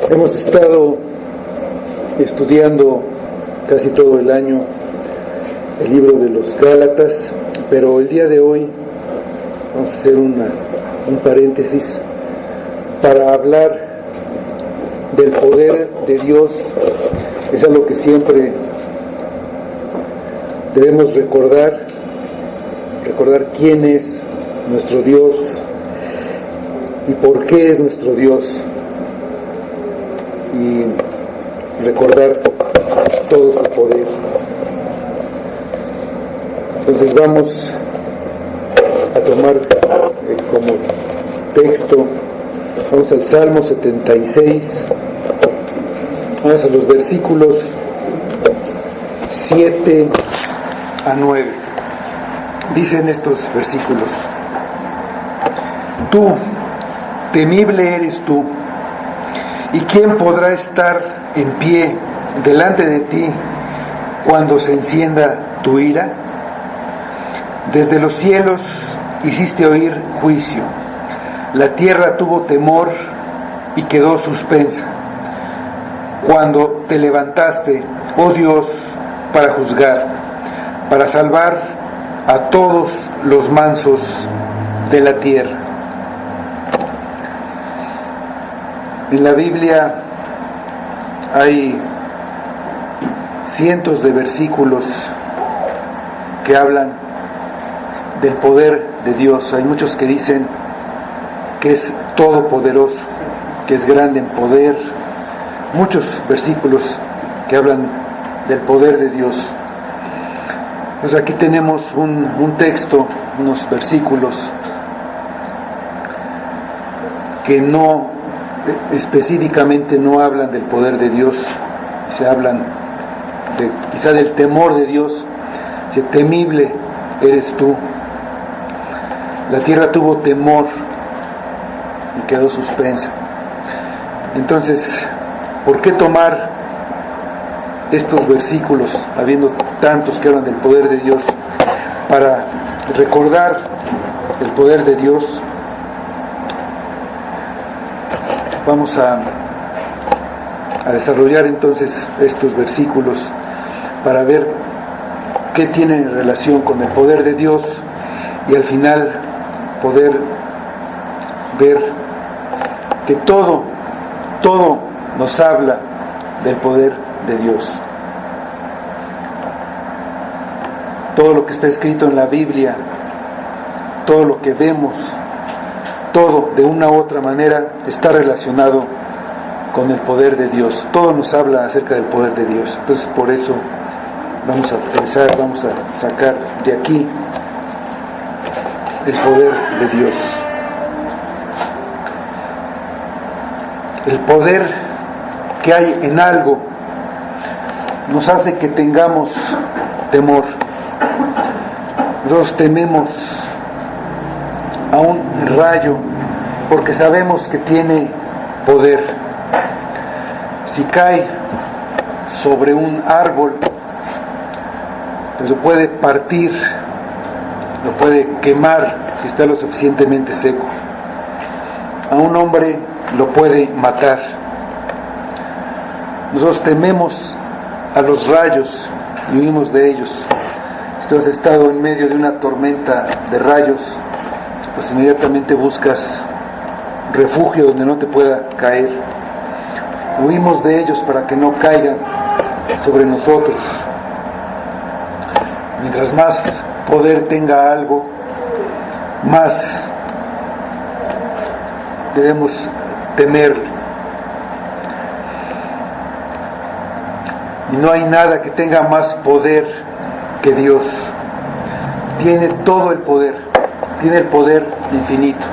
Hemos estado estudiando casi todo el año el libro de los Gálatas, pero el día de hoy vamos a hacer un paréntesis para hablar del poder de Dios. Es algo que siempre debemos recordar quién es nuestro Dios y por qué es nuestro Dios, y recordar todo su poder. Entonces vamos a tomar como texto, vamos al Salmo 76, vamos a los versículos 7 a 9. Dicen estos versículos: Tú, temible eres tú, ¿y quién podrá estar en pie delante de ti cuando se encienda tu ira? Desde los cielos hiciste oír juicio, la tierra tuvo temor y quedó suspensa, cuando te levantaste, oh Dios, para juzgar, para salvar a todos los mansos de la tierra. En la Biblia hay cientos de versículos que hablan del poder de Dios. Hay muchos que dicen que es todopoderoso, que es grande en poder. Muchos versículos que hablan del poder de Dios. Pues aquí tenemos un texto, unos versículos que no específicamente no hablan del poder de Dios, se hablan quizá del temor de Dios. Dice: temible eres tú, la tierra tuvo temor y quedó suspensa. Entonces, ¿por qué tomar estos versículos, habiendo tantos que hablan del poder de Dios, para recordar el poder de Dios? Vamos a desarrollar entonces estos versículos para ver qué tienen relación con el poder de Dios, y al final poder ver que todo nos habla del poder de Dios. Todo lo que está escrito en la Biblia, todo lo que vemos, todo de una u otra manera está relacionado con el poder de Dios. Todo nos habla acerca del poder de Dios. Entonces, por eso vamos a pensar, vamos a sacar de aquí el poder de Dios. El poder que hay en algo nos hace que tengamos temor. Nosotros tememos a un rayo porque sabemos que tiene poder. Si cae sobre un árbol, pues lo puede partir, lo puede quemar si está lo suficientemente seco. A un hombre lo puede matar. Nosotros tememos a los rayos y huimos de ellos. Si tú has estado en medio de una tormenta de rayos, pues inmediatamente buscas refugio donde no te pueda caer. Huimos de ellos para que no caigan sobre nosotros. Mientras más poder tenga algo, más debemos temerlo. Y no hay nada que tenga más poder que Dios. Tiene todo el poder, tiene el poder infinito.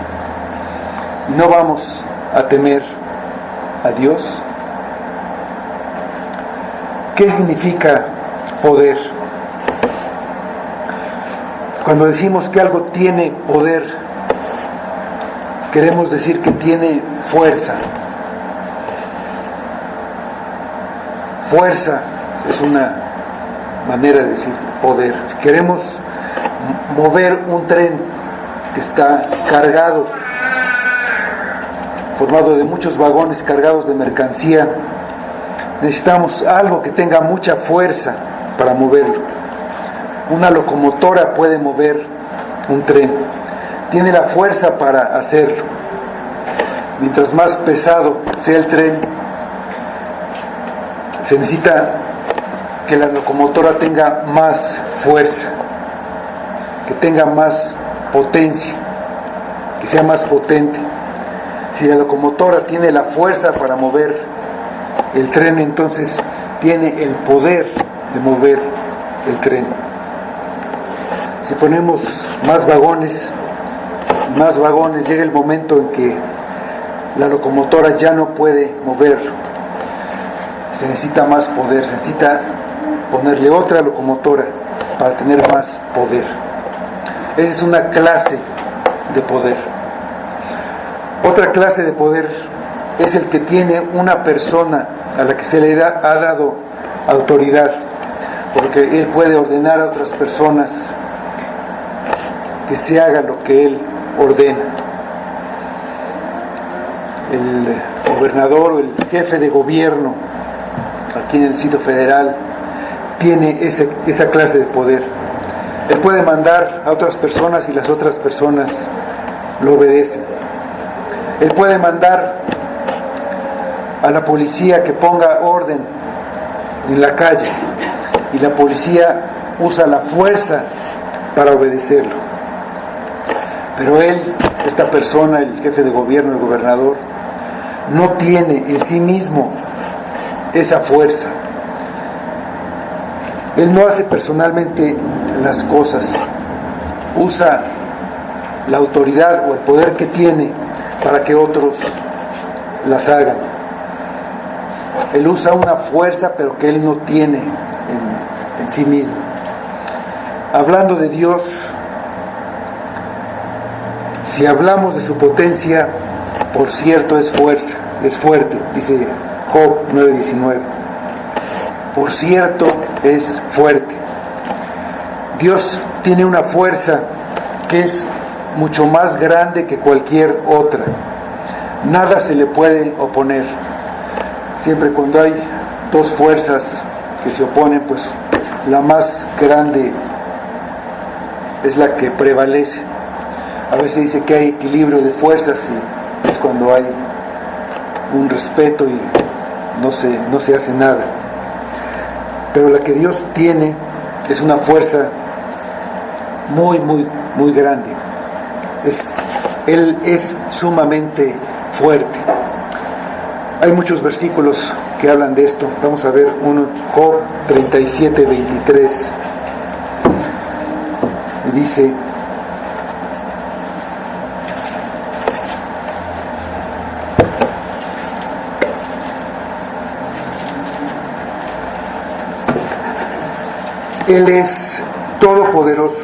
Y no vamos a temer a Dios. ¿Qué significa poder? Cuando decimos que algo tiene poder, queremos decir que tiene fuerza. Fuerza es una manera de decir poder. Si queremos mover un tren que está cargado formado de muchos vagones cargados de mercancía. Necesitamos algo que tenga mucha fuerza para moverlo. Una locomotora puede mover un tren, tiene la fuerza para hacerlo. Mientras más pesado sea el tren, se necesita que la locomotora tenga más fuerza, que tenga más potencia, que sea más potente. Si la locomotora tiene la fuerza para mover el tren, entonces tiene el poder de mover el tren. Si ponemos más vagones, llega el momento en que la locomotora ya no puede moverlo. Se necesita más poder, se necesita ponerle otra locomotora para tener más poder. Esa es una clase de poder. Otra clase de poder es el que tiene una persona a la que se le ha dado autoridad, porque él puede ordenar a otras personas que se haga lo que él ordena. El gobernador o el jefe de gobierno aquí en el Distrito Federal tiene esa clase de poder. Él puede mandar a otras personas y las otras personas lo obedecen. Él puede mandar a la policía que ponga orden en la calle y la policía usa la fuerza para obedecerlo. Pero esta persona, el jefe de gobierno, el gobernador, no tiene en sí mismo esa fuerza. Él no hace personalmente las cosas, usa la autoridad o el poder que tiene para que otros las hagan. Él usa una fuerza pero que él no tiene en sí mismo. Hablando de Dios, si hablamos de su potencia, por cierto es fuerte, dice Job 9:19. Por cierto es fuerte. Dios tiene una fuerza que es mucho más grande que cualquier otra. Nada se le puede oponer. Siempre cuando hay dos fuerzas que se oponen, pues la más grande es la que prevalece. A veces dice que hay equilibrio de fuerzas y es cuando hay un respeto y no se hace nada. Pero la que Dios tiene es una fuerza muy, muy, muy grande. Él es sumamente fuerte. Hay muchos versículos que hablan de esto. Vamos a ver uno, Job 37:23. Y dice: Él es todopoderoso,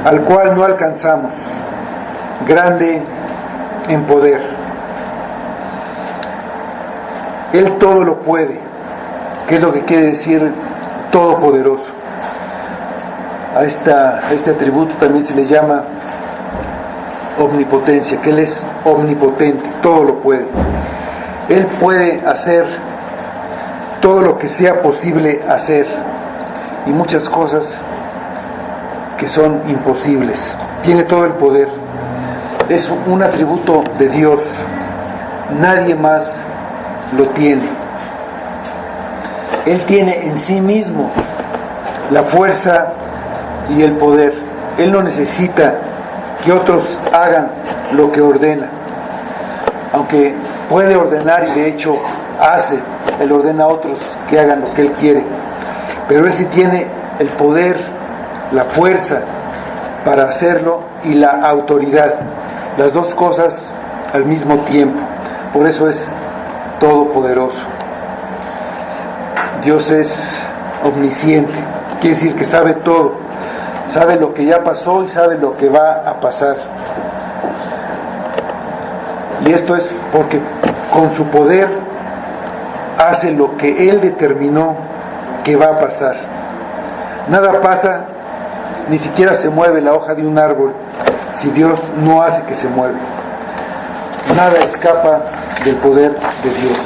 al cual no alcanzamos, grande en poder. Él todo lo puede. ¿Qué es lo que quiere decir todopoderoso? A este atributo también se le llama omnipotencia, que Él es omnipotente, todo lo puede. Él puede hacer todo lo que sea posible hacer y muchas cosas que son imposibles. Tiene todo el poder. Es un atributo de Dios. Nadie más lo tiene. Él tiene en sí mismo la fuerza y el poder. Él no necesita que otros hagan lo que ordena, aunque puede ordenar y de hecho hace. Él ordena a otros que hagan lo que Él quiere, pero Él sí tiene el poder, la fuerza para hacerlo y la autoridad, las dos cosas al mismo tiempo. Por eso es todopoderoso. Dios es omnisciente, quiere decir que sabe todo, sabe lo que ya pasó y sabe lo que va a pasar. Y esto es porque con su poder hace lo que Él determinó que va a pasar. Nada pasa, ni siquiera se mueve la hoja de un árbol si Dios no hace que se mueva. nada escapa del poder de Dios.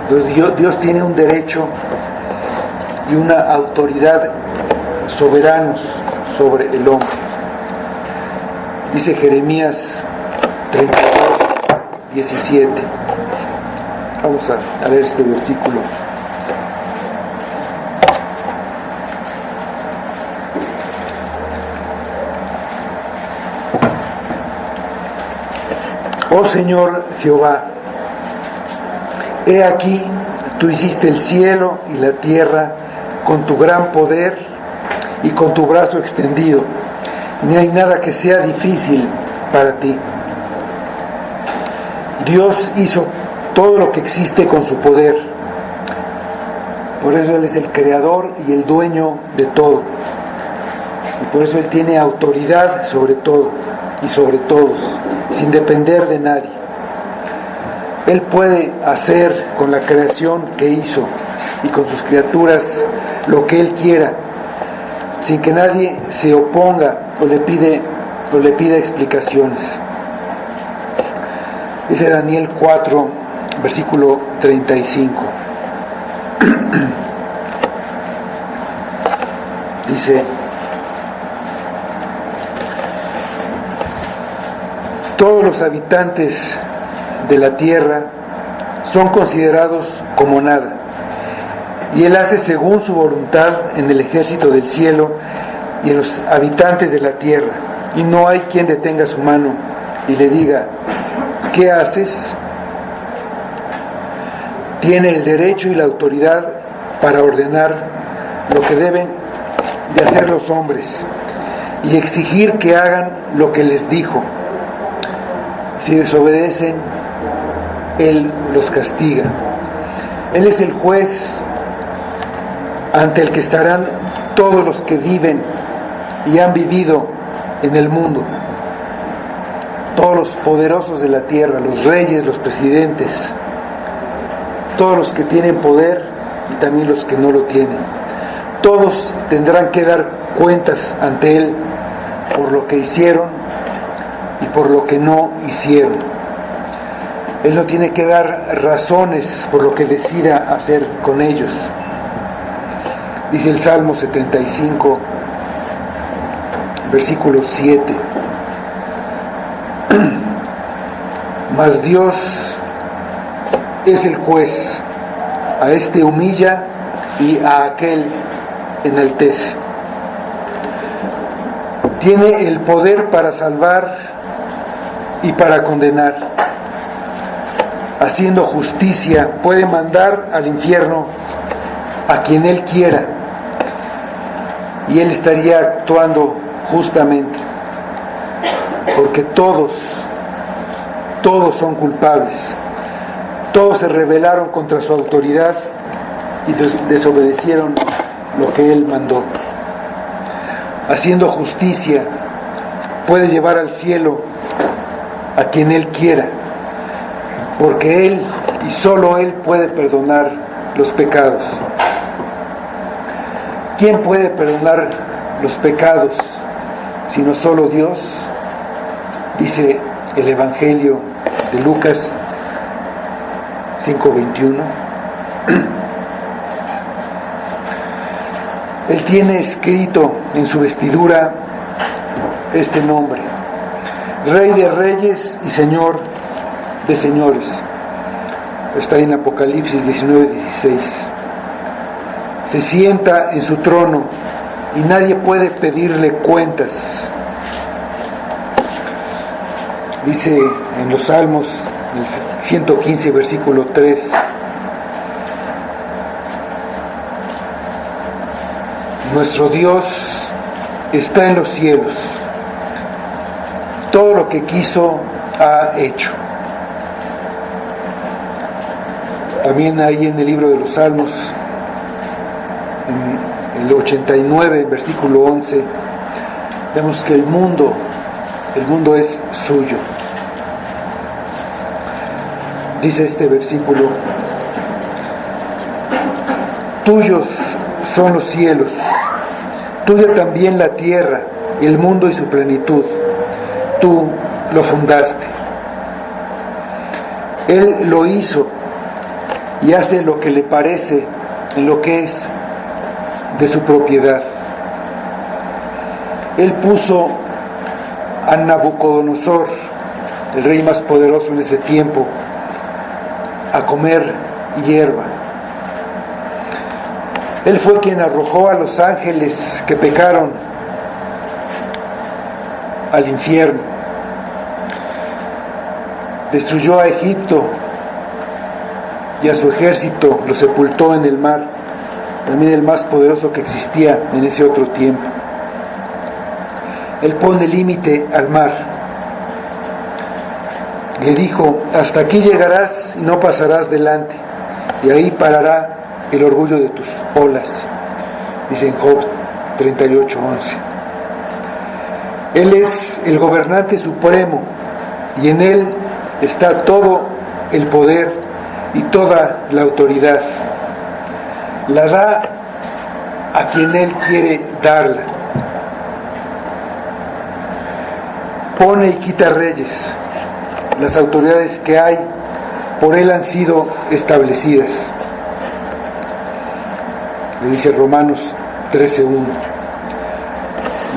Entonces, Dios tiene un derecho y una autoridad soberanos sobre el hombre. Dice Jeremías 32:17. Vamos a leer este versículo. Oh Señor Jehová, he aquí, tú hiciste el cielo y la tierra con tu gran poder y con tu brazo extendido. Ni hay nada que sea difícil para ti. Dios hizo todo lo que existe con su poder. Por eso Él es el creador y el dueño de todo. Y por eso Él tiene autoridad sobre todo y sobre todos, sin depender de nadie. Él puede hacer con la creación que hizo y con sus criaturas lo que Él quiera, sin que nadie se oponga o le pida explicaciones. Dice Daniel 4, versículo 35. Dice: todos los habitantes de la tierra son considerados como nada, y Él hace según su voluntad en el ejército del cielo y en los habitantes de la tierra, y no hay quien detenga su mano y le diga: ¿qué haces? Tiene el derecho y la autoridad para ordenar lo que deben de hacer los hombres y exigir que hagan lo que les dijo. Si desobedecen, Él los castiga. Él es el juez ante el que estarán todos los que viven y han vivido en el mundo, todos los poderosos de la tierra, los reyes, los presidentes, todos los que tienen poder y también los que no lo tienen. Todos tendrán que dar cuentas ante Él por lo que hicieron y por lo que no hicieron. Él no tiene que dar razones por lo que decida hacer con ellos. Dice el Salmo 75, versículo 7. Mas Dios es el juez, a este humilla y a aquel enaltece. Tiene el poder para salvar y para condenar. Haciendo justicia, puede mandar al infierno a quien Él quiera, y Él estaría actuando justamente, porque todos son culpables. Todos se rebelaron contra su autoridad y desobedecieron lo que Él mandó. Haciendo justicia, puede llevar al cielo a quien Él quiera, porque Él y solo Él puede perdonar los pecados. ¿Quién puede perdonar los pecados sino solo Dios? Dice el Evangelio de Lucas 5:21. Él tiene escrito en su vestidura este nombre: Rey de Reyes y Señor de Señores. Está en Apocalipsis 19:16. Se sienta en su trono y nadie puede pedirle cuentas. Dice en los Salmos, en el 115, versículo 3: nuestro Dios está en los cielos, todo lo que quiso ha hecho. También ahí en el libro de los Salmos, en el 89, versículo 11, vemos que el mundo es suyo. Dice este versículo: tuyos son los cielos, tuya también la tierra, el mundo y su plenitud. Tú lo fundaste. Él lo hizo y hace lo que le parece en lo que es de su propiedad. Él puso a Nabucodonosor, el rey más poderoso en ese tiempo, a comer hierba. Él fue quien arrojó a los ángeles que pecaron al infierno. Destruyó a Egipto y a su ejército lo sepultó en el mar, también el más poderoso que existía en ese otro tiempo. Él pone límite al mar. Le dijo: hasta aquí llegarás y no pasarás delante, y ahí parará el orgullo de tus olas, dice en Job 38:11. Él es el gobernante supremo y en él está todo el poder y toda la autoridad. La da a quien él quiere darla. Pone y quita reyes. Las autoridades que hay por él han sido establecidas. Le dice Romanos 13:1.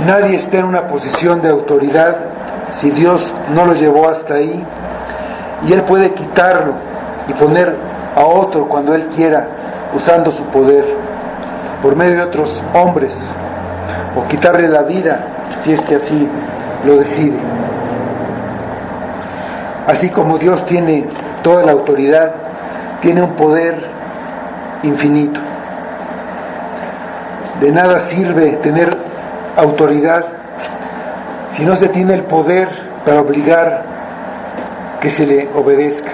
Nadie está en una posición de autoridad si Dios no lo llevó hasta ahí, y él puede quitarlo y poner a otro cuando él quiera, usando su poder por medio de otros hombres, o quitarle la vida si es que así lo decide. Así como Dios tiene toda la autoridad, tiene un poder infinito. De nada sirve tener autoridad si no se tiene el poder para obligar que se le obedezca.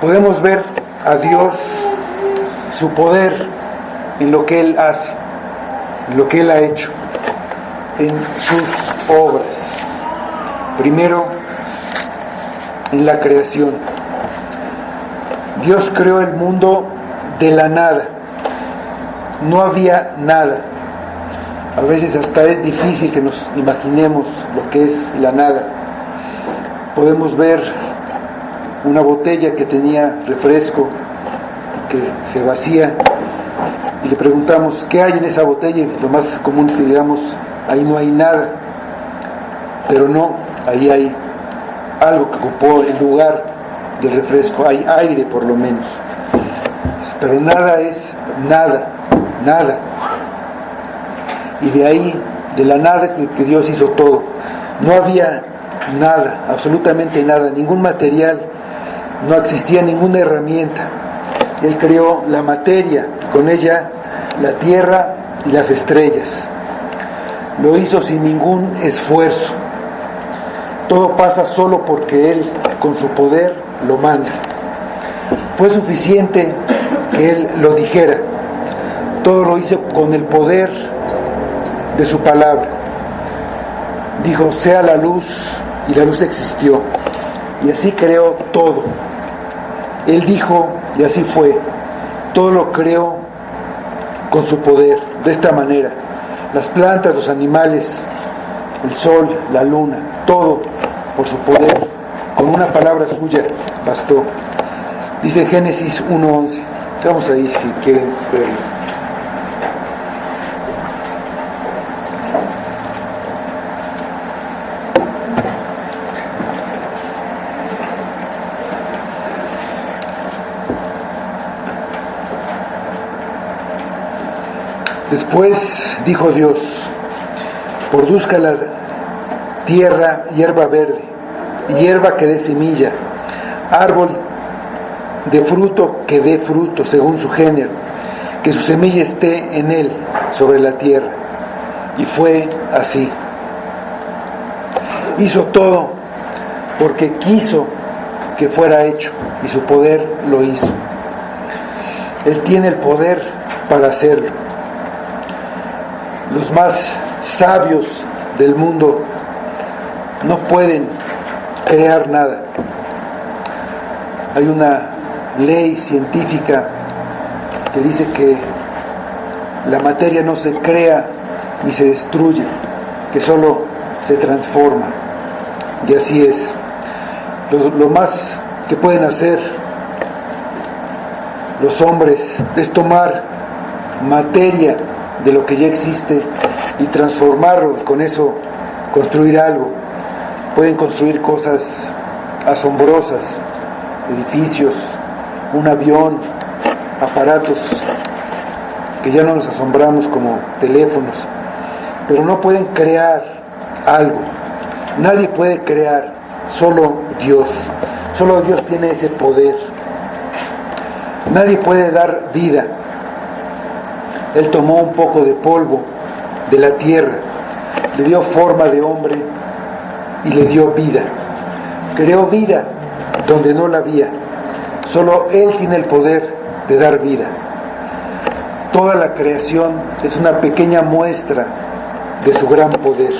Podemos ver a Dios, su poder en lo que Él hace, en lo que Él ha hecho, en sus obras. Primero, en la creación. Dios creó el mundo de la nada. No había nada. A veces hasta es difícil que nos imaginemos lo que es la nada. Podemos ver una botella que tenía refresco, que se vacía, y le preguntamos ¿qué hay en esa botella? Y lo más común es que digamos ahí no hay nada, pero no, ahí hay algo que ocupó el lugar del refresco, hay aire por lo menos, pero nada es nada, nada. Y de ahí, de la nada, es de que Dios hizo todo. No había nada, absolutamente nada, ningún material, no existía ninguna herramienta. Él creó la materia, y con ella la tierra y las estrellas. Lo hizo sin ningún esfuerzo. Todo pasa solo porque Él, con su poder, lo manda. Fue suficiente que Él lo dijera. Todo lo hizo con el poder de su palabra. Dijo: sea la luz, y la luz existió. Y así creó todo. Él dijo, y así fue. Todo lo creó con su poder, de esta manera. Las plantas, los animales, el sol, la luna, todo por su poder, con una palabra suya bastó. Dice Génesis 1:11. Vamos ahí si quieren verlo. Después dijo Dios: produzca la tierra hierba verde, hierba que dé semilla, árbol de fruto que dé fruto según su género, que su semilla esté en él sobre la tierra. Y fue así. Hizo todo porque quiso que fuera hecho, y su poder lo hizo. Él tiene el poder para hacerlo. Los más sabios del mundo no pueden crear nada. Hay una ley científica que dice que la materia no se crea ni se destruye, que solo se transforma. Y así es. Lo más que pueden hacer los hombres es tomar materia de lo que ya existe y transformarlo, y con eso construir algo. Pueden construir cosas asombrosas, edificios, un avión, aparatos que ya no nos asombramos como teléfonos, pero no pueden crear algo. Nadie puede crear, solo Dios. Solo Dios tiene ese poder. Nadie puede dar vida. Él tomó un poco de polvo de la tierra, le dio forma de hombre y le dio vida. Creó vida donde no la había. Solo Él tiene el poder de dar vida. Toda la creación es una pequeña muestra de su gran poder.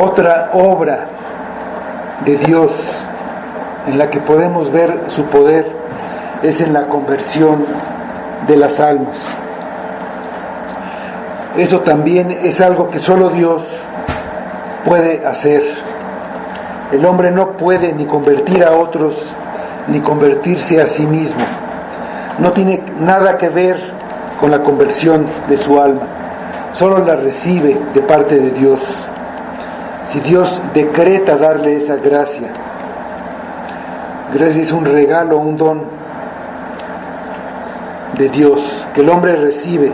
Otra obra de Dios en la que podemos ver su poder es en la conversión de las almas. Eso también es algo que solo Dios puede hacer. El hombre no puede ni convertir a otros ni convertirse a sí mismo. No tiene nada que ver con la conversión de su alma. Solo la recibe de parte de Dios. Si Dios decreta darle esa gracia, gracia es un regalo, un don de Dios que el hombre recibe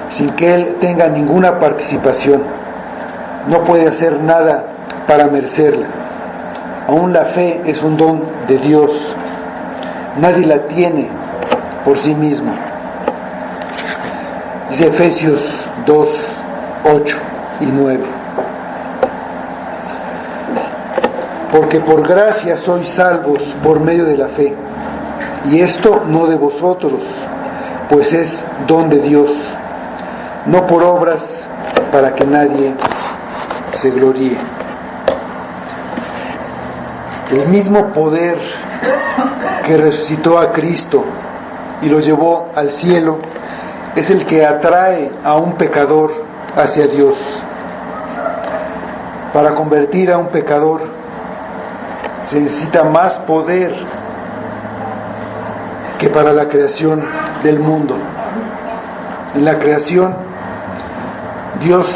sin que él tenga ninguna participación. No puede hacer nada para merecerla. Aún la fe es un don de Dios. Nadie la tiene por sí mismo. Dice Efesios 2, 8 y 9. Porque por gracia sois salvos por medio de la fe, y esto no de vosotros, pues es don de Dios, no por obras, para que nadie se gloríe. El mismo poder que resucitó a Cristo y lo llevó al cielo es el que atrae a un pecador hacia Dios. Para convertir a un pecador se necesita más poder que para la creación del mundo. En la creación, Dios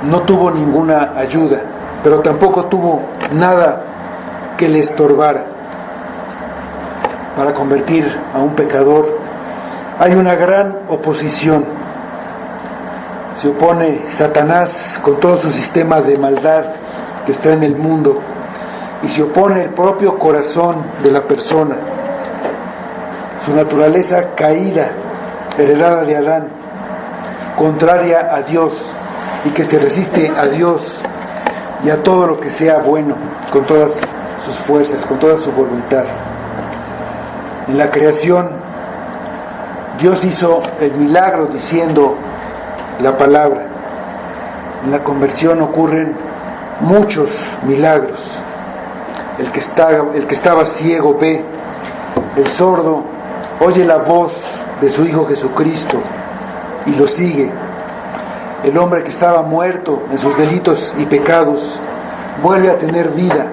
no tuvo ninguna ayuda, pero tampoco tuvo nada que le estorbara. Para convertir a un pecador hay una gran oposición. Se opone Satanás con todo su sistema de maldad que está en el mundo, y se opone el propio corazón de la persona, su naturaleza caída, heredada de Adán, contraria a Dios, y que se resiste a Dios y a todo lo que sea bueno, con todas sus fuerzas, con toda su voluntad. En la creación, Dios hizo el milagro diciendo la palabra. En la conversión ocurren muchos milagros. El que estaba ciego ve, el sordo oye la voz de su Hijo Jesucristo y lo sigue. El hombre que estaba muerto en sus delitos y pecados vuelve a tener vida.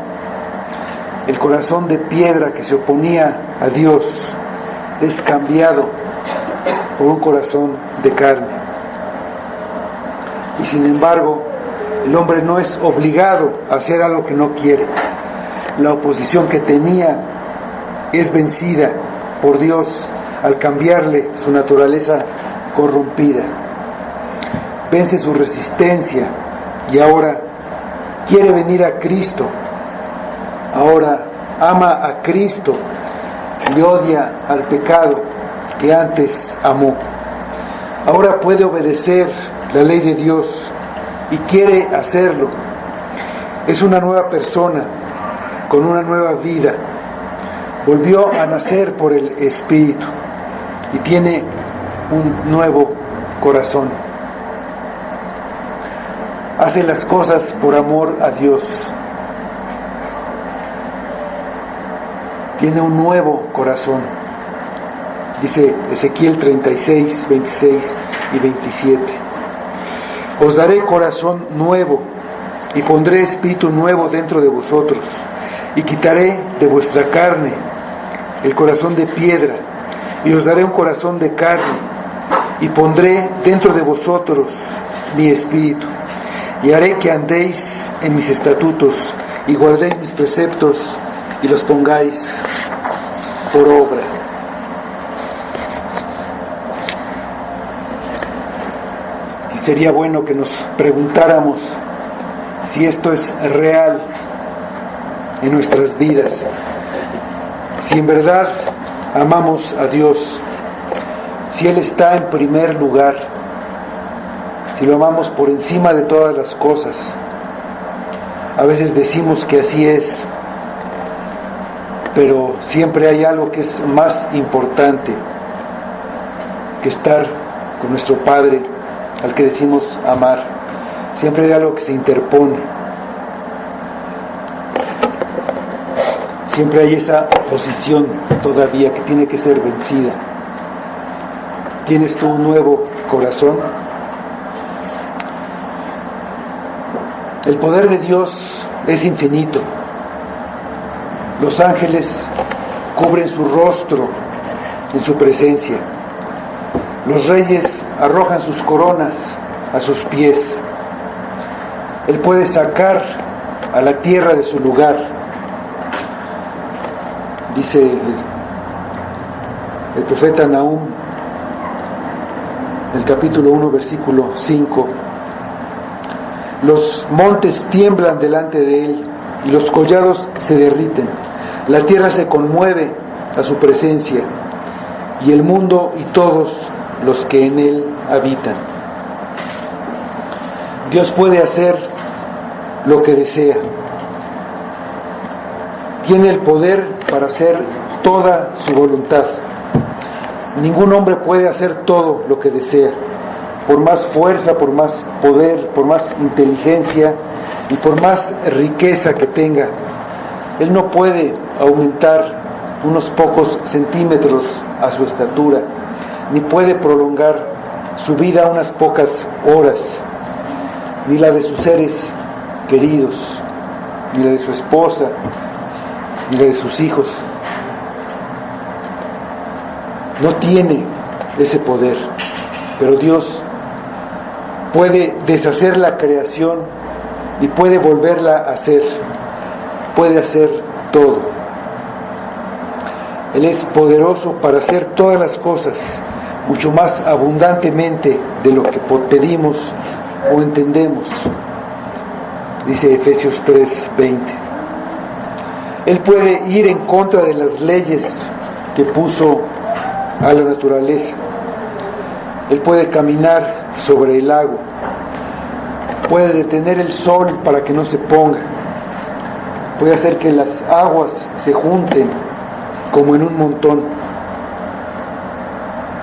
El corazón de piedra que se oponía a Dios es cambiado por un corazón de carne. Y sin embargo, el hombre no es obligado a hacer algo que no quiere. La oposición que tenía es vencida por Dios al cambiarle su naturaleza corrompida. Vence su resistencia y ahora quiere venir a Cristo. Ahora ama a Cristo y odia al pecado que antes amó. Ahora puede obedecer la ley de Dios y quiere hacerlo. Es una nueva persona con una nueva vida. Volvió a nacer por el Espíritu y tiene un nuevo corazón. Hace las cosas por amor a Dios. Tiene un nuevo corazón. Dice Ezequiel 36, 26 y 27. Os daré corazón nuevo y pondré espíritu nuevo dentro de vosotros, y quitaré de vuestra carne el corazón de piedra, y os daré un corazón de carne, y pondré dentro de vosotros mi espíritu, y haré que andéis en mis estatutos, y guardéis mis preceptos, y los pongáis por obra. Y sería bueno que nos preguntáramos si esto es real en nuestras vidas, si en verdad amamos a Dios, si Él está en primer lugar, si lo amamos por encima de todas las cosas. A veces decimos que así es, pero siempre hay algo que es más importante que estar con nuestro Padre, al que decimos amar. Siempre hay algo que se interpone. Siempre hay esa oposición todavía que tiene que ser vencida. ¿Tienes tú un nuevo corazón? El poder de Dios es infinito. Los ángeles cubren su rostro en su presencia. Los reyes arrojan sus coronas a sus pies. Él puede sacar a la tierra de su lugar. Dice el profeta Nahum, en el capítulo 1, versículo 5, los montes tiemblan delante de él y los collados se derriten. La tierra se conmueve a su presencia, y el mundo y todos los que en él habitan. Dios puede hacer lo que desea. Tiene el poder para hacer toda su voluntad. Ningún hombre puede hacer todo lo que desea, por más fuerza, por más poder, por más inteligencia y por más riqueza que tenga. Él no puede aumentar unos pocos centímetros a su estatura, ni puede prolongar su vida unas pocas horas, ni la de sus seres queridos, ni la de su esposa, ni la de sus hijos. No tiene ese poder, pero Dios puede deshacer la creación y puede volverla a hacer. Puede hacer todo. Él es poderoso para hacer todas las cosas, mucho más abundantemente de lo que pedimos o entendemos. Dice Efesios 3:20. Él puede ir en contra de las leyes que puso a la naturaleza. Él puede caminar sobre el agua. Puede detener el sol para que no se ponga. Puede hacer que las aguas se junten como en un montón.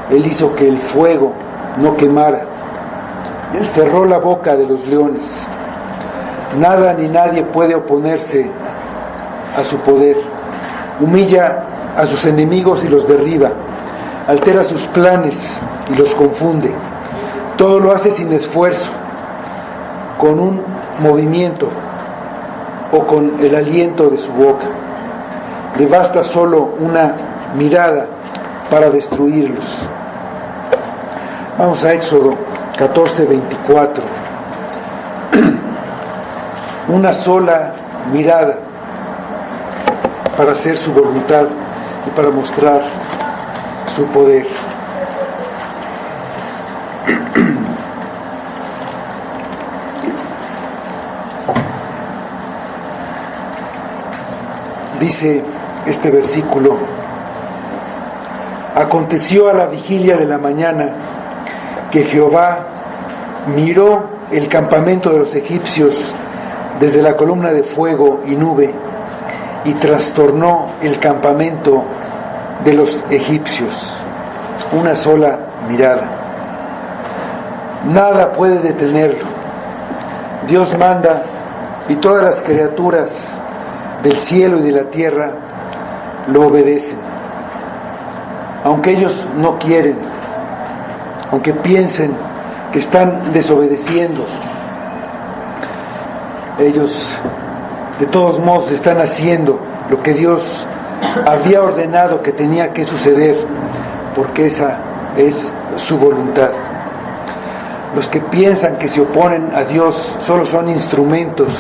Él hizo que el fuego no quemara. Él cerró la boca de los leones. Nada ni nadie puede oponerse a su poder. Humilla a sus enemigos y los derriba. Altera sus planes y los confunde. Todo lo hace sin esfuerzo, con un movimiento o con el aliento de su boca. Le basta solo una mirada para destruirlos. Vamos a Éxodo 14:24. Una sola mirada para hacer su voluntad y para mostrar su poder. Dice este versículo: aconteció a la vigilia de la mañana que Jehová miró el campamento de los egipcios desde la columna de fuego y nube y trastornó el campamento de los egipcios. Una sola mirada. Nada puede detenerlo. Dios manda y todas las criaturas del cielo y de la tierra lo obedecen. Aunque ellos no quieren, aunque piensen que están desobedeciendo, Ellos de todos modos están haciendo lo que Dios había ordenado que tenía que suceder, porque esa es su voluntad. Los que piensan que se oponen a Dios solo son instrumentos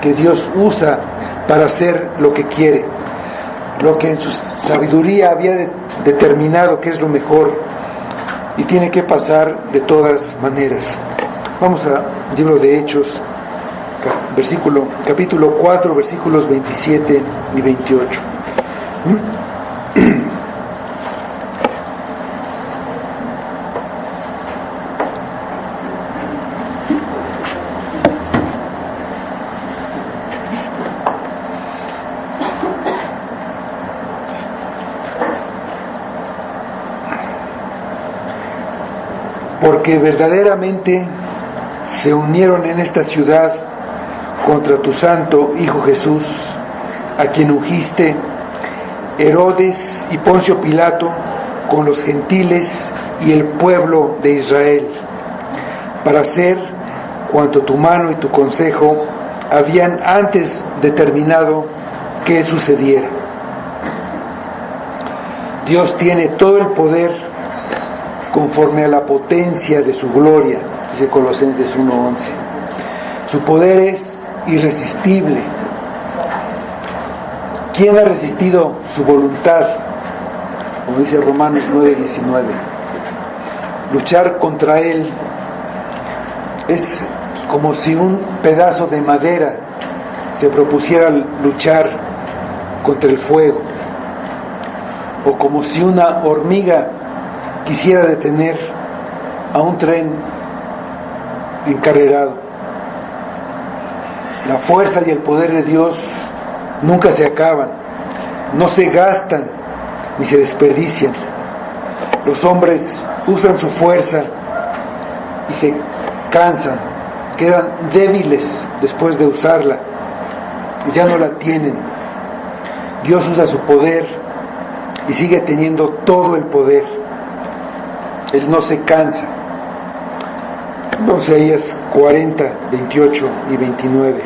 que Dios usa para hacer lo que quiere, lo que en su sabiduría había determinado que es lo mejor y tiene que pasar de todas maneras. Vamos al libro de Hechos, capítulo 4, versículos 27 y 28. Porque verdaderamente se unieron en esta ciudad contra tu santo Hijo Jesús, a quien ungiste Herodes y Poncio Pilato con los gentiles y el pueblo de Israel, para hacer cuanto tu mano y tu consejo habían antes determinado que sucediera. Dios tiene todo el poder conforme a la potencia de su gloria, dice Colosenses 1:11. Su poder es irresistible. ¿Quién ha resistido su voluntad? Como dice Romanos 9:19. Luchar contra él es como si un pedazo de madera se propusiera luchar contra el fuego, o como si una hormiga quisiera detener a un tren encarrerado. La fuerza y el poder de Dios nunca se acaban, no se gastan ni se desperdician. Los hombres usan su fuerza y se cansan, quedan débiles después de usarla y ya no la tienen. Dios usa su poder y sigue teniendo todo el poder. Él no se cansa. Isaías 40, 28 y 29.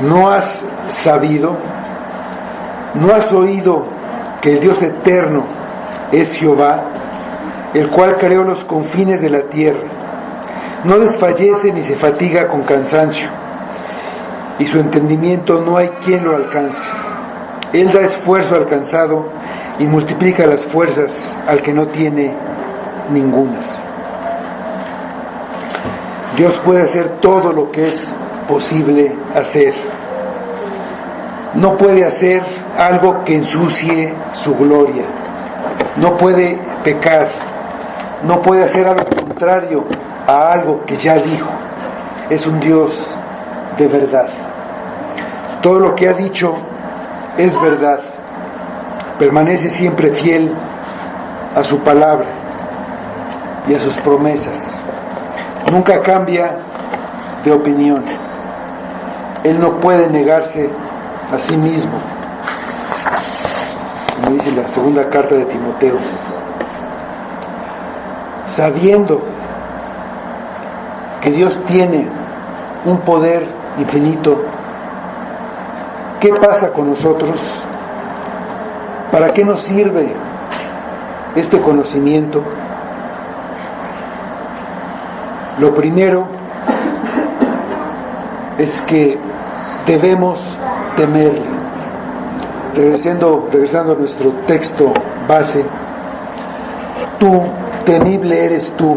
¿No has sabido? ¿No has oído que el Dios eterno es Jehová, el cual creó los confines de la tierra? No desfallece ni se fatiga con cansancio, y su entendimiento no hay quien lo alcance. Él da esfuerzo al cansado y multiplica las fuerzas al que no tiene ningunas. Dios puede hacer todo lo que es posible hacer. No puede hacer algo que ensucie su gloria. No puede pecar. No puede hacer algo contrario a algo que ya dijo. Es un Dios de verdad. Todo lo que ha dicho es verdad. Permanece siempre fiel a su palabra y a sus promesas. Nunca cambia de opinión. Él no puede negarse a sí mismo, como dice la segunda carta de Timoteo. Sabiendo que Dios tiene un poder infinito, ¿qué pasa con nosotros? ¿Para qué nos sirve este conocimiento? Lo primero es que debemos temerle. Regresando a nuestro texto base, tú, temible eres tú,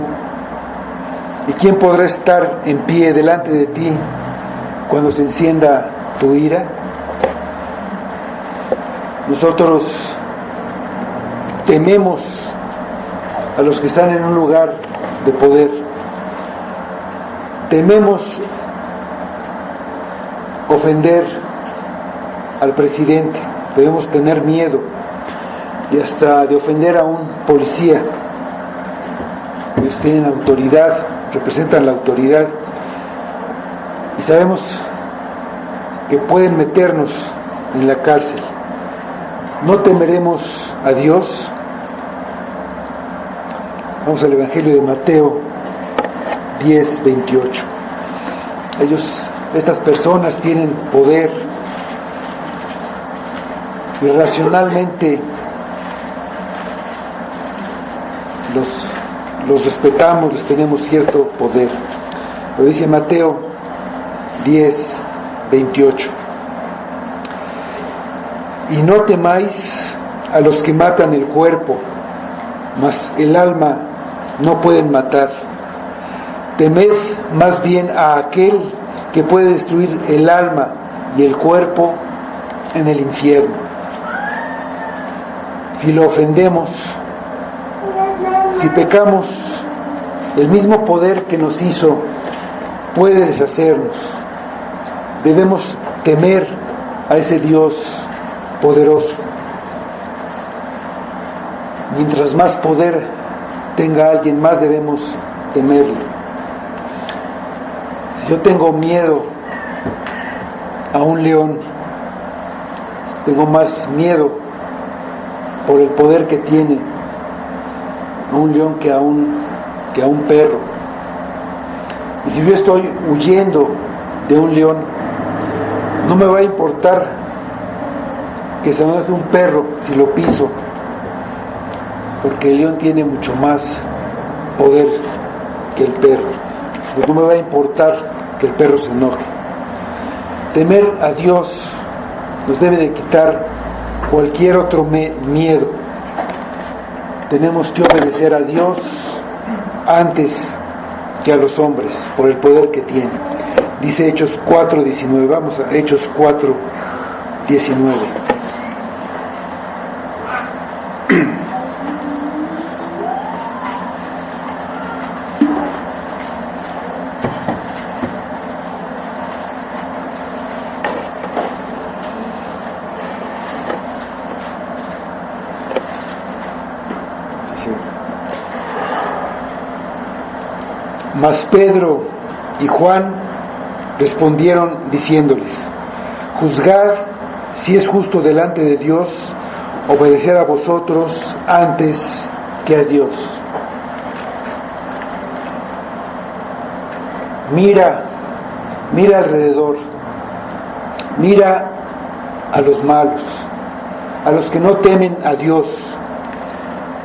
¿y quién podrá estar en pie delante de ti cuando se encienda tu ira? Nosotros tememos a los que están en un lugar de poder. Tememos ofender al presidente, debemos tener miedo, y hasta de ofender a un policía. Ellos tienen autoridad representan la autoridad y sabemos que pueden meternos en la cárcel. ¿No temeremos a Dios? Vamos al Evangelio de Mateo 10:28. Estas personas tienen poder y racionalmente los respetamos, les tenemos cierto poder. Lo dice Mateo 10:28. Y no temáis a los que matan el cuerpo, mas el alma no pueden matar. Temed más bien a aquel que puede destruir el alma y el cuerpo en el infierno. Si lo ofendemos, si pecamos, el mismo poder que nos hizo puede deshacernos. Debemos temer a ese Dios poderoso. Mientras más poder tenga alguien, más debemos temerle. Si yo tengo miedo a un león, tengo más miedo por el poder que tiene a un león que a un perro. Y si yo estoy huyendo de un león, no me va a importar que se enoje un perro si lo piso, porque el león tiene mucho más poder que el perro. Pues no me va a importar que el perro se enoje. Temer a Dios nos debe de quitar cualquier otro miedo. Tenemos que obedecer a Dios antes que a los hombres, por el poder que tiene. Dice Hechos 4:19. Vamos a Hechos 4:19. Mas Pedro y Juan respondieron diciéndoles: juzgad si es justo delante de Dios obedecer a vosotros antes que a Dios. Mira alrededor, mira a los malos, a los que no temen a Dios,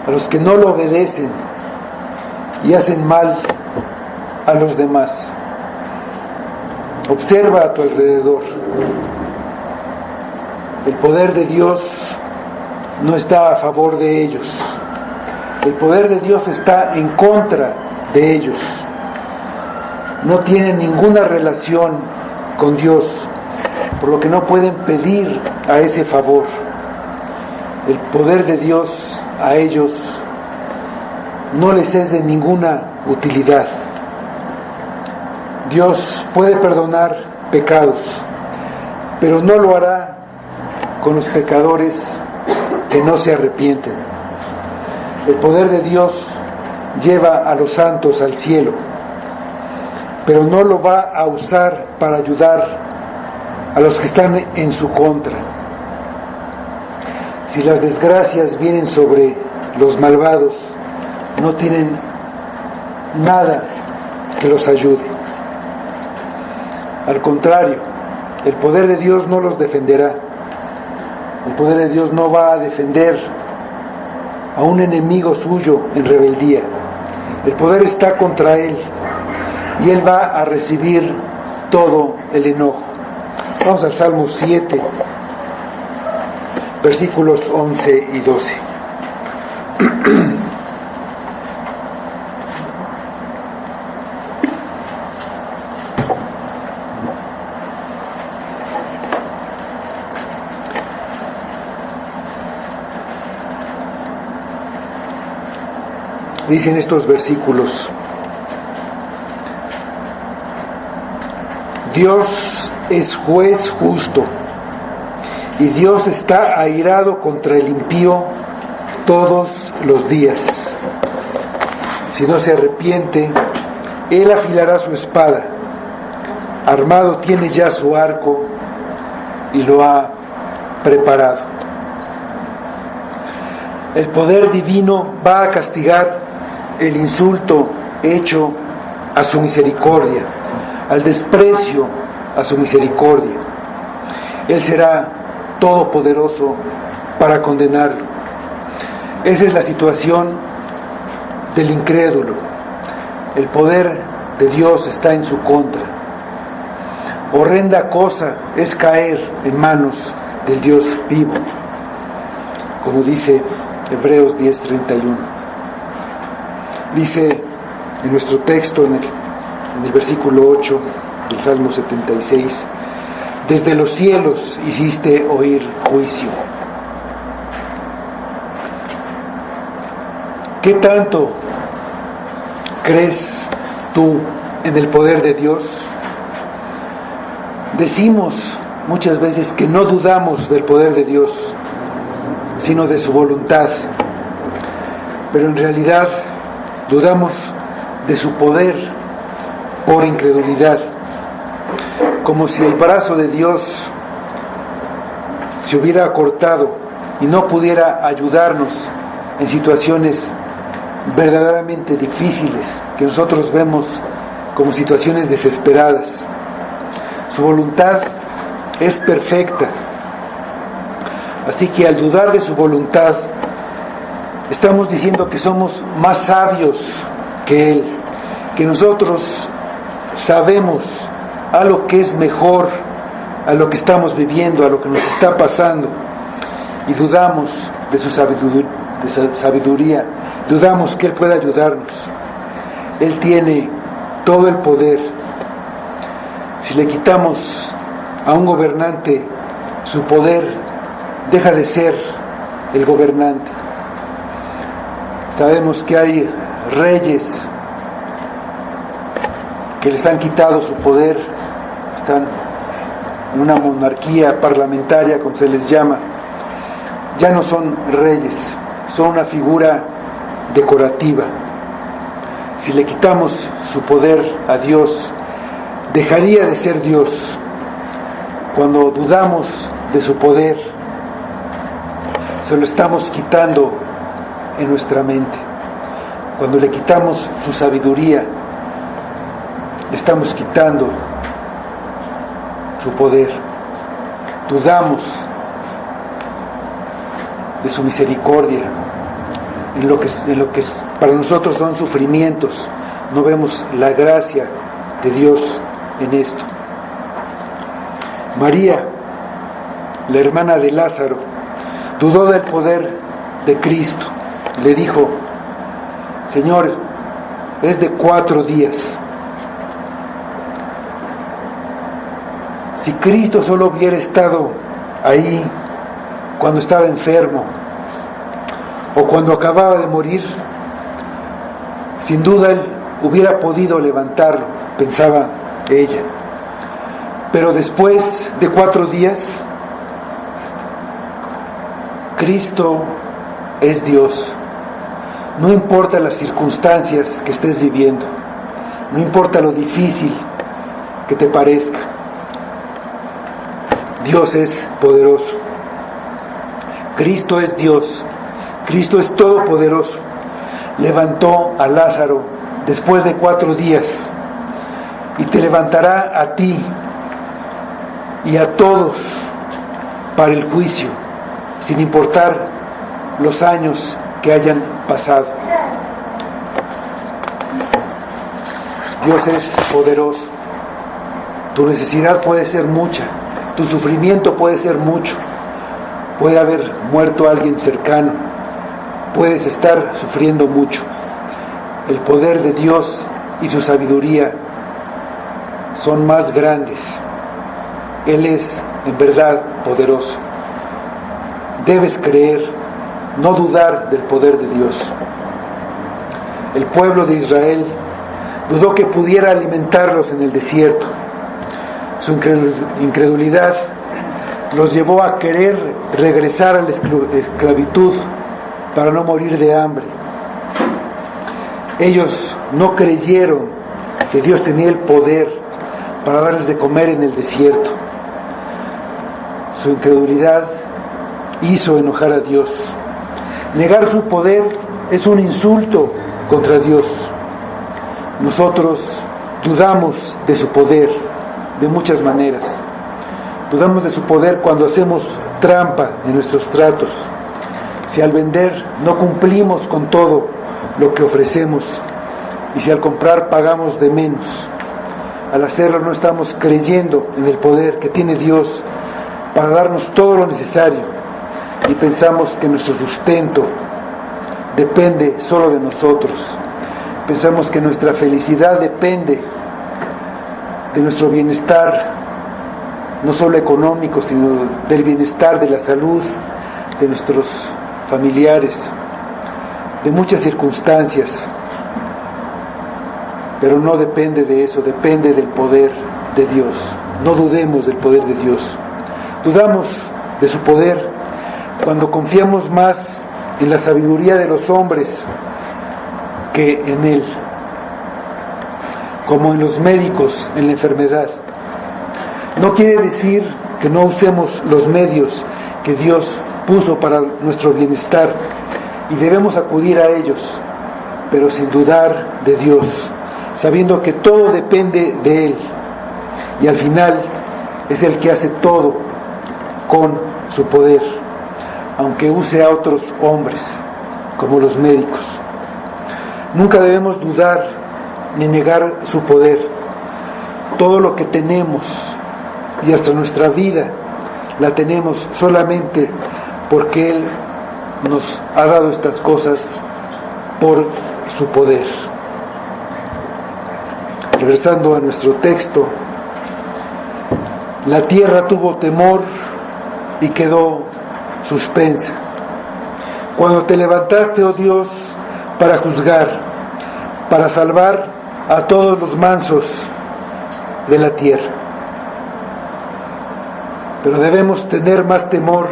a los que no lo obedecen y hacen mal a los demás. Observa a tu alrededor. El poder de Dios no está a favor de ellos. El poder de Dios está en contra de ellos. No tienen ninguna relación con Dios, por lo que no pueden pedir a ese favor. El poder de Dios a ellos no les es de ninguna utilidad. Dios puede perdonar pecados, pero no lo hará con los pecadores que no se arrepienten. El poder de Dios lleva a los santos al cielo, pero no lo va a usar para ayudar a los que están en su contra. Si las desgracias vienen sobre los malvados, no tienen nada que los ayude. Al contrario, el poder de Dios no los defenderá. El poder de Dios no va a defender a un enemigo suyo en rebeldía. El poder está contra él y él va a recibir todo el enojo. Vamos al Salmo 7, versículos 11 y 12. Dicen estos versículos: Dios es juez justo y Dios está airado contra el impío todos los días. Si no se arrepiente, Él afilará su espada, armado tiene ya su arco y lo ha preparado. El poder divino va a castigar el insulto hecho a su misericordia, al desprecio a su misericordia. Él será todopoderoso para condenarlo. Esa es la situación del incrédulo. El poder de Dios está en su contra. Horrenda cosa es caer en manos del Dios vivo, como dice Hebreos 10:31. Dice en nuestro texto, en el versículo 8 del Salmo 76, desde los cielos hiciste oír juicio. ¿Qué tanto crees tú en el poder de Dios? Decimos muchas veces que no dudamos del poder de Dios, sino de su voluntad, pero en realidad dudamos de su poder por incredulidad, como si el brazo de Dios se hubiera acortado y no pudiera ayudarnos en situaciones verdaderamente difíciles que nosotros vemos como situaciones desesperadas. Su voluntad es perfecta, así que al dudar de su voluntad estamos diciendo que somos más sabios que Él, que nosotros sabemos a lo que es mejor, a lo que estamos viviendo, a lo que nos está pasando, y dudamos de su sabiduría, dudamos que Él pueda ayudarnos. Él tiene todo el poder. Si le quitamos a un gobernante su poder, deja de ser el gobernante. Sabemos que hay reyes que les han quitado su poder, están en una monarquía parlamentaria, como se les llama. Ya no son reyes, son una figura decorativa. Si le quitamos su poder a Dios, dejaría de ser Dios. Cuando dudamos de su poder, se lo estamos quitando en nuestra mente. Cuando le quitamos su sabiduría, le estamos quitando su poder. Dudamos de su misericordia, en lo que para nosotros son sufrimientos. No vemos la gracia de Dios en esto. María, la hermana de Lázaro, dudó del poder de Cristo. Le dijo: Señor, es de 4 días. Si Cristo solo hubiera estado ahí cuando estaba enfermo o cuando acababa de morir, sin duda Él hubiera podido levantarlo, pensaba ella. Pero después de 4 días, Cristo es Dios. No importa las circunstancias que estés viviendo, no importa lo difícil que te parezca, Dios es poderoso. Cristo es Dios, Cristo es todopoderoso. Levantó a Lázaro después de 4 días y te levantará a ti y a todos para el juicio, sin importar los años que hayan pasado. Dios es poderoso. Tu necesidad puede ser mucha, tu sufrimiento puede ser mucho, puede haber muerto alguien cercano, puedes estar sufriendo mucho. El poder de Dios y su sabiduría son más grandes. Él es en verdad poderoso. Debes creer, no dudar del poder de Dios. El pueblo de Israel dudó que pudiera alimentarlos en el desierto. Su incredulidad los llevó a querer regresar a la esclavitud para no morir de hambre. Ellos no creyeron que Dios tenía el poder para darles de comer en el desierto. Su incredulidad hizo enojar a Dios. Negar su poder es un insulto contra Dios. Nosotros dudamos de su poder de muchas maneras. Dudamos de su poder cuando hacemos trampa en nuestros tratos. Si al vender no cumplimos con todo lo que ofrecemos, y si al comprar pagamos de menos. Al hacerlo no estamos creyendo en el poder que tiene Dios para darnos todo lo necesario, y pensamos que nuestro sustento depende solo de nosotros. Pensamos que nuestra felicidad depende de nuestro bienestar, no solo económico, sino del bienestar de la salud de nuestros familiares, de muchas circunstancias. Pero no depende de eso, depende del poder de Dios. No dudemos del poder de Dios. Dudamos de su poder cuando confiamos más en la sabiduría de los hombres que en Él, como en los médicos en la enfermedad. No quiere decir que no usemos los medios que Dios puso para nuestro bienestar, y debemos acudir a ellos, pero sin dudar de Dios, sabiendo que todo depende de Él, y al final es el que hace todo con su poder, aunque use a otros hombres, como los médicos. Nunca debemos dudar ni negar su poder. Todo lo que tenemos, y hasta nuestra vida, la tenemos solamente porque Él nos ha dado estas cosas por su poder. Regresando a nuestro texto, la tierra tuvo temor y quedó suspensa. Cuando te levantaste, oh Dios, para juzgar, para salvar a todos los mansos de la tierra. Pero debemos tener más temor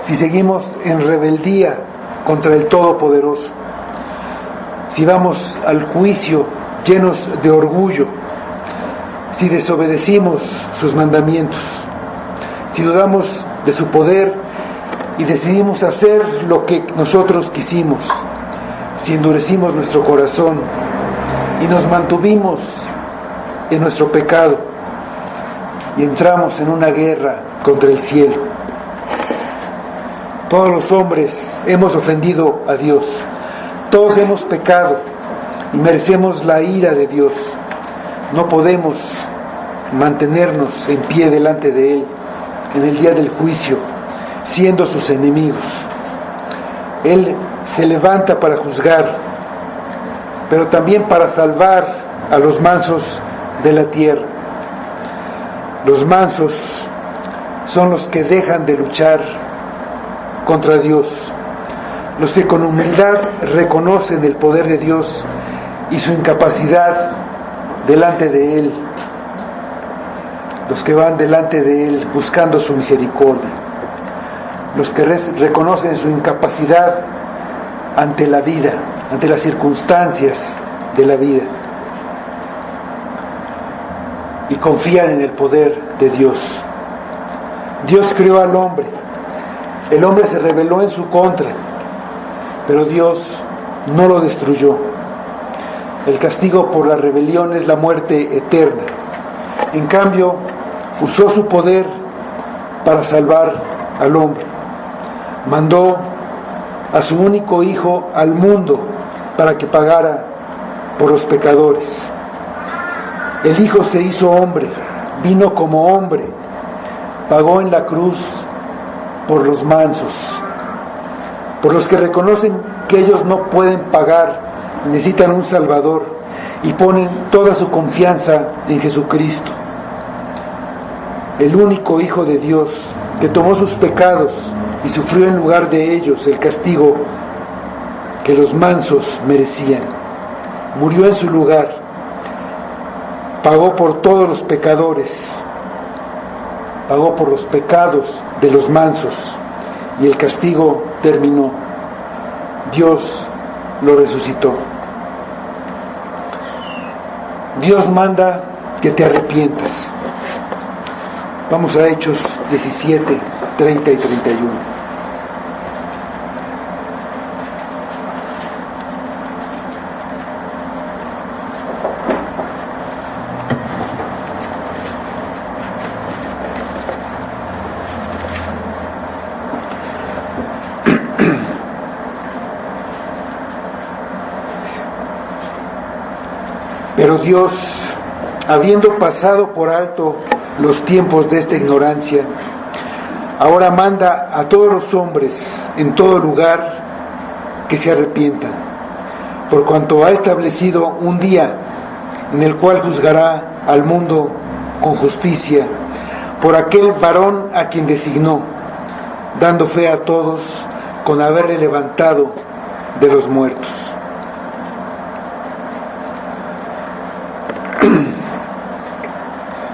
si seguimos en rebeldía contra el Todopoderoso, si vamos al juicio llenos de orgullo, si desobedecimos sus mandamientos, si dudamos de su poder y decidimos hacer lo que nosotros quisimos, si endurecimos nuestro corazón y nos mantuvimos en nuestro pecado y entramos en una guerra contra el cielo. Todos los hombres hemos ofendido a Dios, todos hemos pecado y merecemos la ira de Dios. No podemos mantenernos en pie delante de Él en el día del juicio, siendo sus enemigos. Él se levanta para juzgar, pero también para salvar a los mansos de la tierra. Los mansos son los que dejan de luchar contra Dios, los que con humildad reconocen el poder de Dios y su incapacidad delante de Él, los que van delante de Él buscando su misericordia, los que reconocen su incapacidad ante la vida, ante las circunstancias de la vida, y confían en el poder de Dios. Dios creó al hombre, el hombre se rebeló en su contra, pero Dios no lo destruyó. El castigo por la rebelión es la muerte eterna. En cambio, usó su poder para salvar al hombre. Mandó a su único hijo al mundo para que pagara por los pecadores. El Hijo se hizo hombre, vino como hombre, pagó en la cruz por los mansos, por los que reconocen que ellos no pueden pagar, necesitan un Salvador y ponen toda su confianza en Jesucristo, el único Hijo de Dios que tomó sus pecados y sufrió en lugar de ellos el castigo que los mansos merecían. Murió en su lugar, pagó por todos los pecadores, pagó por los pecados de los mansos, y el castigo terminó. Dios lo resucitó. Dios manda que te arrepientas. Vamos a Hechos 17, 30 y 31. Pero Dios, habiendo pasado por alto los tiempos de esta ignorancia, ahora manda a todos los hombres en todo lugar que se arrepientan, por cuanto ha establecido un día en el cual juzgará al mundo con justicia por aquel varón a quien designó, dando fe a todos con haberle levantado de los muertos.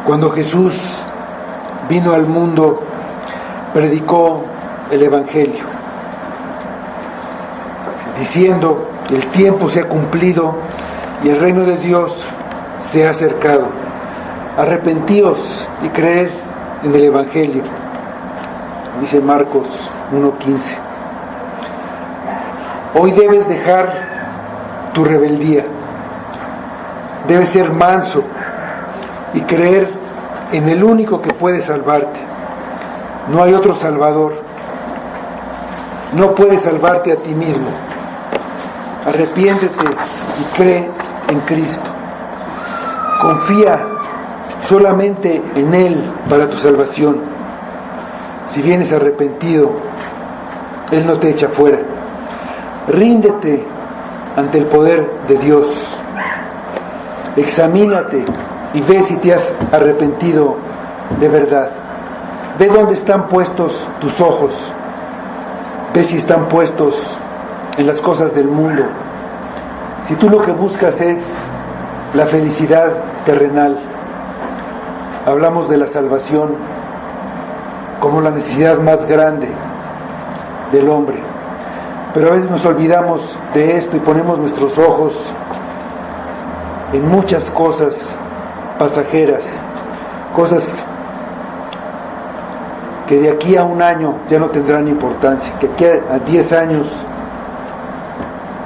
Cuando Jesús vino al mundo, predicó el Evangelio, diciendo: el tiempo se ha cumplido y el reino de Dios se ha acercado. Arrepentíos y creed en el Evangelio, dice Marcos 1:15. Hoy debes dejar tu rebeldía, debes ser manso y creer en el único que puede salvarte. No hay otro Salvador. No puedes salvarte a ti mismo. Arrepiéntete y cree en Cristo. Confía solamente en Él para tu salvación. Si vienes arrepentido, Él no te echa fuera. Ríndete ante el poder de Dios. Examínate y ve si te has arrepentido de verdad. Ve dónde están puestos tus ojos. Ve si están puestos en las cosas del mundo. Si tú lo que buscas es la felicidad terrenal. Hablamos de la salvación como la necesidad más grande del hombre. Pero a veces nos olvidamos de esto y ponemos nuestros ojos en muchas cosas pasajeras, cosas que de aquí a un año ya no tendrán importancia, que aquí a 10 años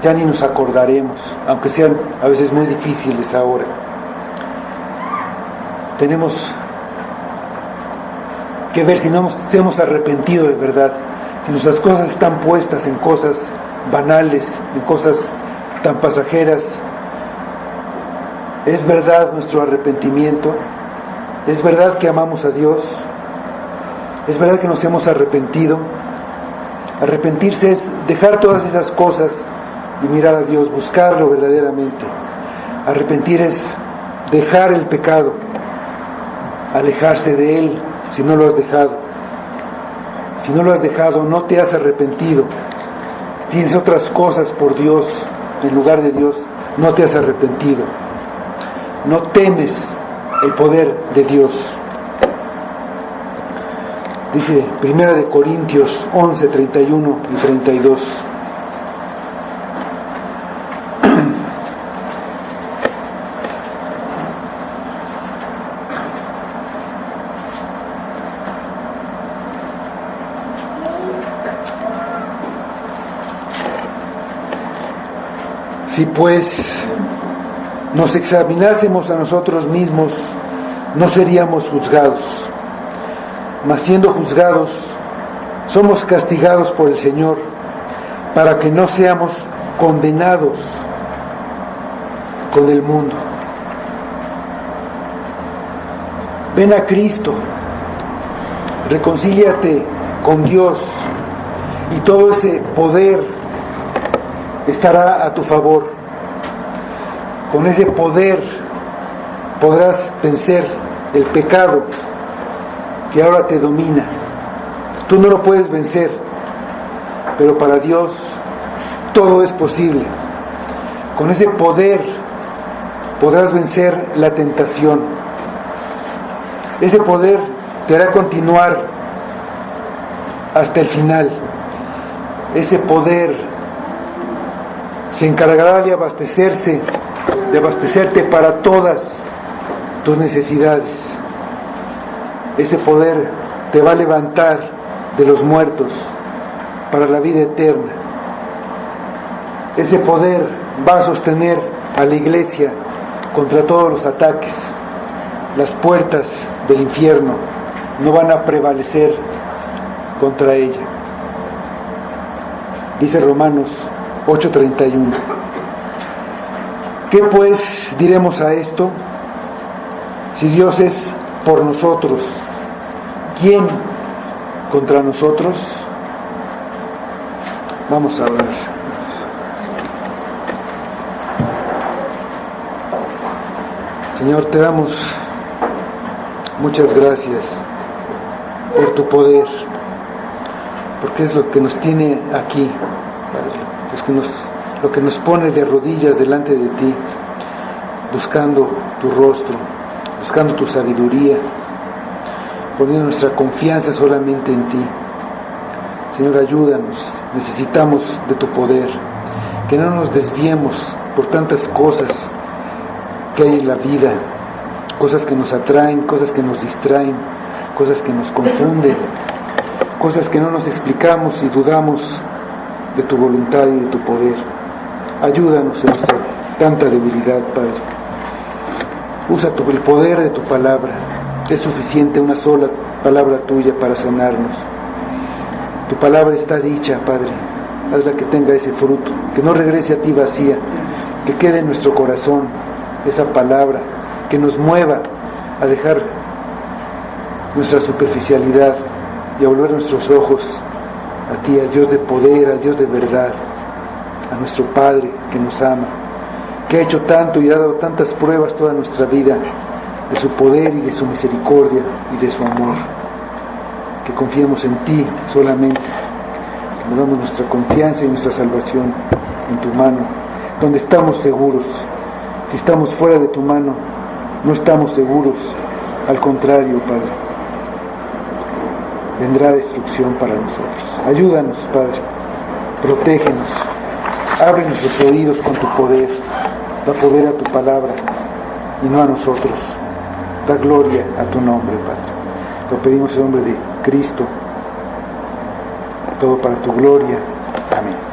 ya ni nos acordaremos, aunque sean a veces muy difíciles ahora. Tenemos que ver si nos hemos arrepentido de verdad, si nuestras cosas están puestas en cosas banales, en cosas tan pasajeras. ¿Es verdad nuestro arrepentimiento? ¿Es verdad que amamos a Dios? ¿Es verdad que nos hemos arrepentido? Arrepentirse es dejar todas esas cosas y mirar a Dios, buscarlo verdaderamente. Arrepentir es dejar el pecado, alejarse de él si no lo has dejado. Si no lo has dejado, no te has arrepentido. Tienes otras cosas por Dios en lugar de Dios, no te has arrepentido. No temes el poder de Dios. Dice 1 Corintios 11, 31 y 32. Si pues nos examinásemos a nosotros mismos, no seríamos juzgados. Mas siendo juzgados, somos castigados por el Señor, para que no seamos condenados con el mundo. Ven a Cristo, reconcíliate con Dios, y todo ese poder estará a tu favor. Con ese poder podrás vencer el pecado que ahora te domina. Tú no lo puedes vencer, pero para Dios todo es posible. Con ese poder podrás vencer la tentación. Ese poder te hará continuar hasta el final. Ese poder se encargará de abastecerse de abastecerte para todas tus necesidades. Ese poder te va a levantar de los muertos para la vida eterna. Ese poder va a sostener a la iglesia contra todos los ataques. Las puertas del infierno no van a prevalecer contra ella. Dice Romanos 8:31. ¿Qué pues diremos a esto? Si Dios es por nosotros, ¿quién contra nosotros? Vamos a orar. Señor, te damos muchas gracias por tu poder, porque es lo que nos tiene aquí, Padre, lo que nos pone de rodillas delante de ti, buscando tu rostro, buscando tu sabiduría, poniendo nuestra confianza solamente en ti. Señor, ayúdanos, necesitamos de tu poder, que no nos desviemos por tantas cosas que hay en la vida, cosas que nos atraen, cosas que nos distraen, cosas que nos confunden, cosas que no nos explicamos y dudamos de tu voluntad y de tu poder. Ayúdanos en nuestra tanta debilidad, Padre. Usa el poder de tu palabra. Es suficiente una sola palabra tuya para sanarnos. Tu palabra está dicha, Padre. Hazla que tenga ese fruto, que no regrese a ti vacía, que quede en nuestro corazón esa palabra, que nos mueva a dejar nuestra superficialidad y a volver nuestros ojos a ti, al Dios de poder, al Dios de verdad, a nuestro Padre que nos ama, que ha hecho tanto y ha dado tantas pruebas toda nuestra vida de su poder y de su misericordia y de su amor. Que confiemos en ti solamente, que pongamos nuestra confianza y nuestra salvación en tu mano, donde estamos seguros. Si estamos fuera de tu mano, no estamos seguros. Al contrario, Padre, vendrá destrucción para nosotros. Ayúdanos, Padre, protégenos, abre nuestros oídos con tu poder, da poder a tu palabra y no a nosotros. Da gloria a tu nombre, Padre. Lo pedimos en nombre de Cristo, todo para tu gloria. Amén.